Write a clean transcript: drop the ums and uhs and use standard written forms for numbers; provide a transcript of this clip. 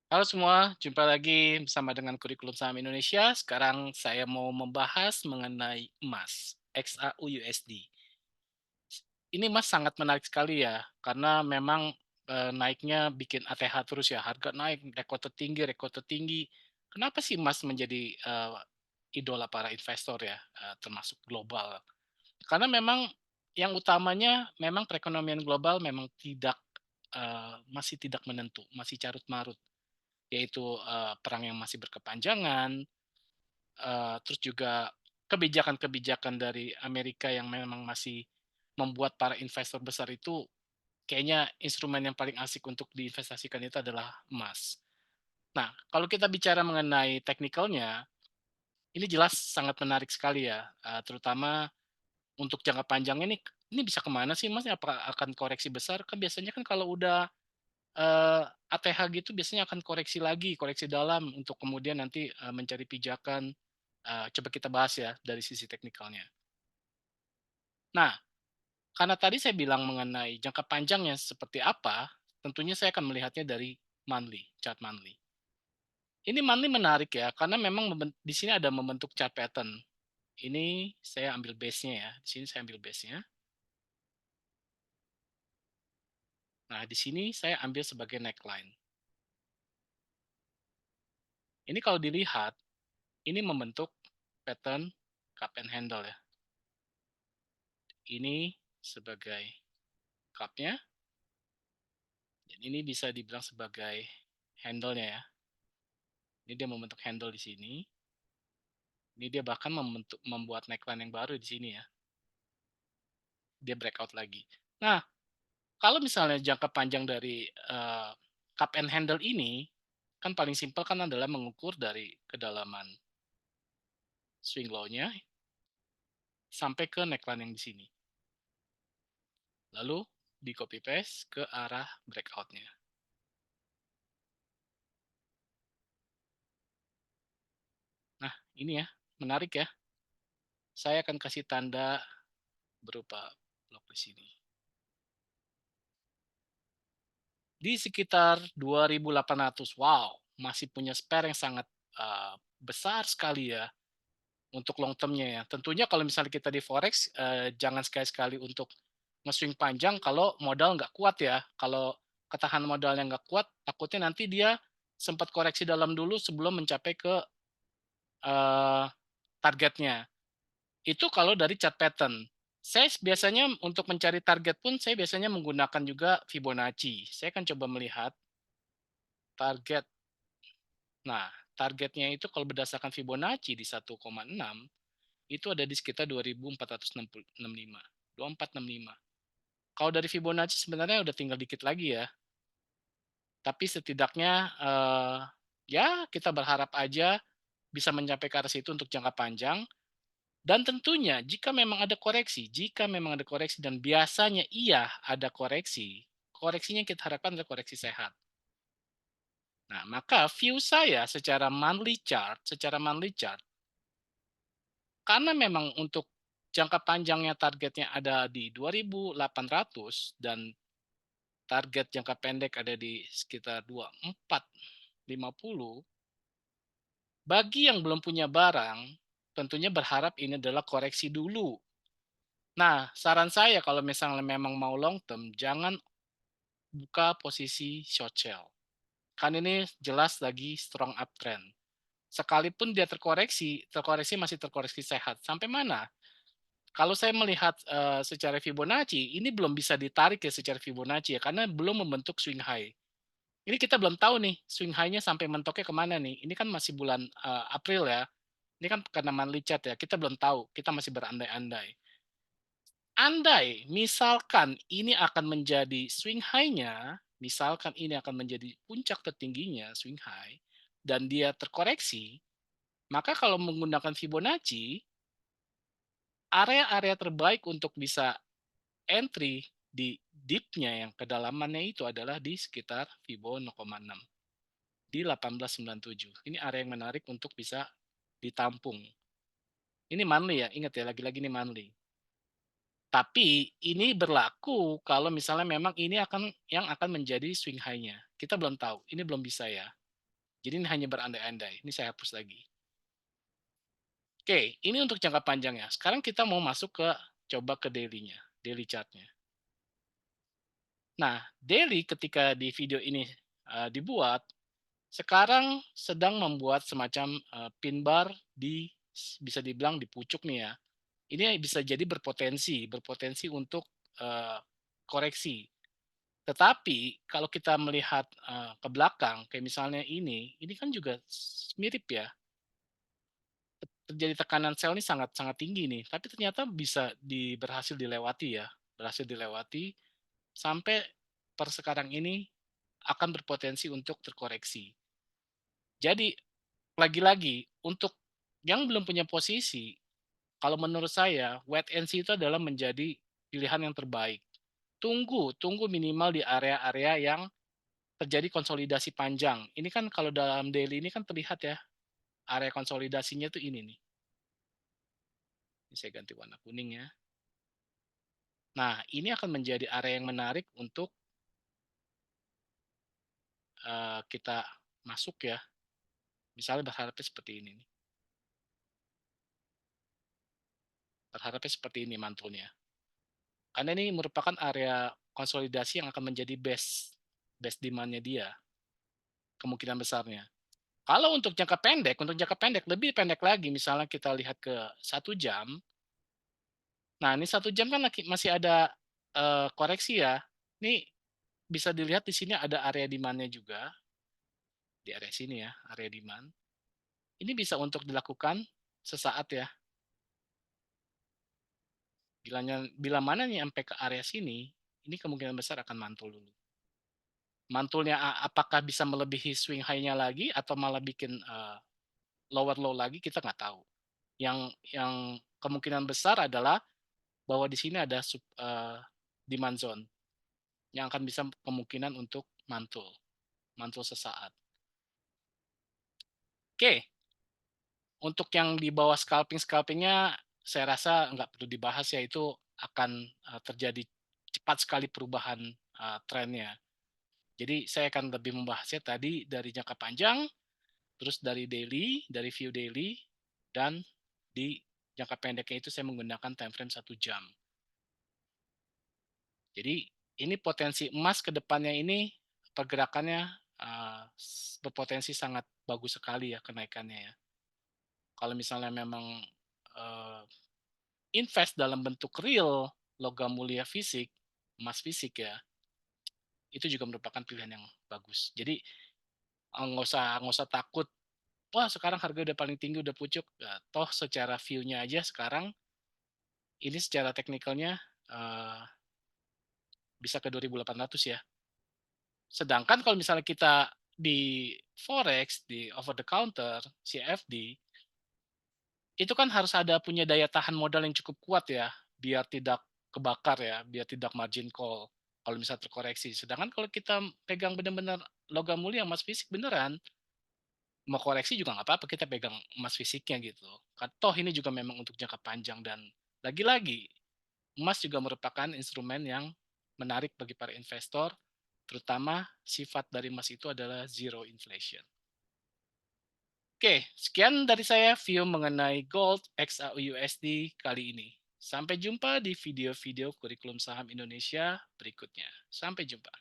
Halo semua, jumpa lagi bersama dengan Kurikulum Saham Indonesia. Sekarang saya mau membahas mengenai emas, XAUUSD. Ini emas sangat menarik sekali ya, karena memang naiknya bikin ATH terus ya, harga naik, rekor tertinggi. Kenapa sih emas menjadi idola para investor ya, termasuk global? Karena memang yang utamanya memang perekonomian global memang masih tidak menentu, masih carut marut, yaitu perang yang masih berkepanjangan, terus juga kebijakan-kebijakan dari Amerika yang memang masih membuat para investor besar itu kayaknya instrumen yang paling asik untuk diinvestasikan itu adalah emas. Nah, kalau kita bicara mengenai teknikalnya, ini jelas sangat menarik sekali ya, terutama untuk jangka panjangnya ini bisa kemana sih Mas? Apakah akan koreksi besar? Kan biasanya kan kalau udah ATH gitu biasanya akan koreksi lagi, koreksi dalam untuk kemudian nanti, mencari pijakan, coba kita bahas ya dari sisi teknikalnya. Nah, karena tadi saya bilang mengenai jangka panjangnya seperti apa, tentunya saya akan melihatnya dari monthly, chart monthly. Ini monthly menarik ya, karena memang di sini ada membentuk chart pattern. Ini saya ambil base-nya ya, di sini saya ambil base-nya. Nah, di sini saya ambil sebagai neckline. Ini kalau dilihat, ini membentuk pattern cup and handle ya. Ini sebagai cup-nya, dan ini bisa dibilang sebagai handle-nya ya. Ini dia membentuk handle di sini. Ini dia bahkan membuat neckline yang baru di sini ya. Dia breakout lagi. Nah, kalau misalnya jangka panjang dari cup and handle ini, kan paling simpel kan adalah mengukur dari kedalaman swing low-nya sampai ke neckline yang di sini. Lalu di copy paste ke arah breakout-nya. Nah, ini ya, menarik ya. Saya akan kasih tanda berupa blok di sini. Di sekitar 2.800, wow, masih punya spare yang sangat besar sekali ya untuk long term-nya ya. Tentunya kalau misalnya kita di forex, jangan sekali-sekali untuk nge-swing panjang kalau modal nggak kuat ya. Kalau ketahanan modalnya nggak kuat, takutnya nanti dia sempat koreksi dalam dulu sebelum mencapai ke eee, targetnya. Itu kalau dari chart pattern. Saya biasanya untuk mencari target pun saya biasanya menggunakan juga Fibonacci. Saya akan coba melihat target. Nah, targetnya itu kalau berdasarkan Fibonacci di 1,6 itu ada di sekitar 2465. 2465. Kalau dari Fibonacci sebenarnya udah tinggal dikit lagi ya. Tapi setidaknya ya kita berharap aja bisa mencapai ke arah situ untuk jangka panjang. Dan tentunya jika memang ada koreksi dan biasanya iya ada koreksi, koreksinya yang kita harapkan adalah koreksi sehat. Nah, maka view saya secara monthly chart, karena memang untuk jangka panjangnya targetnya ada di 2.800 dan target jangka pendek ada di sekitar 2450, bagi yang belum punya barang, tentunya berharap ini adalah koreksi dulu. Nah, saran saya kalau misalnya memang mau long term, jangan buka posisi short sell. Kan ini jelas lagi strong uptrend. Sekalipun dia terkoreksi masih terkoreksi sehat. Sampai mana? Kalau saya melihat secara Fibonacci, ini belum bisa ditarik ya secara Fibonacci ya, karena belum membentuk swing high. Ini kita belum tahu nih swing high-nya sampai mentoknya kemana nih. Ini kan masih bulan April ya. Ini kan karena monthly chart ya, kita belum tahu. Kita masih berandai-andai. Andai misalkan ini akan menjadi swing high-nya, misalkan ini akan menjadi puncak tertingginya swing high, dan dia terkoreksi, maka kalau menggunakan Fibonacci, area-area terbaik untuk bisa entry di deep-nya yang kedalamannya itu adalah di sekitar Fibo 0,6 di 1897. Ini area yang menarik untuk bisa ditampung. Ini monthly ya, ingat ya, lagi-lagi ini monthly. Tapi ini berlaku kalau misalnya memang ini yang akan menjadi swing high-nya. Kita belum tahu, ini belum bisa ya. Jadi ini hanya berandai-andai. Ini saya hapus lagi. Oke, ini untuk jangka panjangnya. Sekarang kita mau masuk ke coba ke daily-nya, daily chart-nya. Nah, daily ketika di video ini dibuat, sekarang sedang membuat semacam pin bar di bisa dibilang di pucuk nih ya. Ini bisa jadi berpotensi untuk koreksi. Tetapi kalau kita melihat ke belakang, kayak misalnya ini kan juga mirip ya. Terjadi tekanan sel ini sangat sangat tinggi nih, tapi ternyata bisa berhasil dilewati ya, berhasil dilewati sampai per sekarang ini akan berpotensi untuk terkoreksi. Jadi lagi-lagi untuk yang belum punya posisi, kalau menurut saya wait and see itu adalah menjadi pilihan yang terbaik. Tunggu minimal di area-area yang terjadi konsolidasi panjang. Ini kan kalau dalam daily ini kan terlihat ya, area konsolidasinya tuh ini nih. Ini saya ganti warna kuning ya. Nah, ini akan menjadi area yang menarik untuk kita masuk ya. Misalnya berharapnya seperti ini nih. Berharapnya seperti ini mantulnya. Karena ini merupakan area konsolidasi yang akan menjadi base demand-nya dia, kemungkinan besarnya. Kalau untuk jangka pendek lebih pendek lagi, misalnya kita lihat ke 1 jam. Nah, ini 1 jam kan masih ada koreksi ya. Ini bisa dilihat di sini ada area demand-nya juga, di area sini ya, area demand. Ini bisa untuk dilakukan sesaat ya. Bila mana nih sampai ke area sini, ini kemungkinan besar akan mantul dulu. Mantulnya apakah bisa melebihi swing high-nya lagi atau malah bikin lower low lagi, kita nggak tahu. Yang kemungkinan besar adalah bahwa di sini ada demand zone yang akan bisa kemungkinan untuk mantul sesaat. Oke, untuk yang di bawah scalpingnya saya rasa nggak perlu dibahas ya, itu akan terjadi cepat sekali perubahan trennya. Jadi saya akan lebih membahasnya tadi dari jangka panjang, terus dari daily, dari view daily, dan di jangka pendeknya itu saya menggunakan time frame 1 jam. Jadi ini potensi emas ke depannya ini pergerakannya berpotensi sangat bagus sekali ya kenaikannya ya. Kalau misalnya memang uh, invest dalam bentuk real logam mulia fisik, emas fisik ya, itu juga merupakan pilihan yang bagus. Jadi nggak usah takut. Wah sekarang harga udah paling tinggi udah pucuk. Ya, toh secara view-nya aja sekarang ini secara teknikalnya uh, bisa ke 2.800 ya. Sedangkan kalau misalnya kita di forex, di over the counter, CFD, itu kan harus ada punya daya tahan modal yang cukup kuat ya, biar tidak kebakar ya, biar tidak margin call kalau misalnya terkoreksi. Sedangkan kalau kita pegang benar-benar logam mulia emas fisik beneran, mau koreksi juga nggak apa-apa, kita pegang emas fisiknya gitu. Toh ini juga memang untuk jangka panjang dan lagi-lagi emas juga merupakan instrumen yang menarik bagi para investor, terutama sifat dari emas itu adalah zero inflation. Oke, sekian dari saya view mengenai Gold XAUUSD kali ini. Sampai jumpa di video-video kurikulum saham Indonesia berikutnya. Sampai jumpa.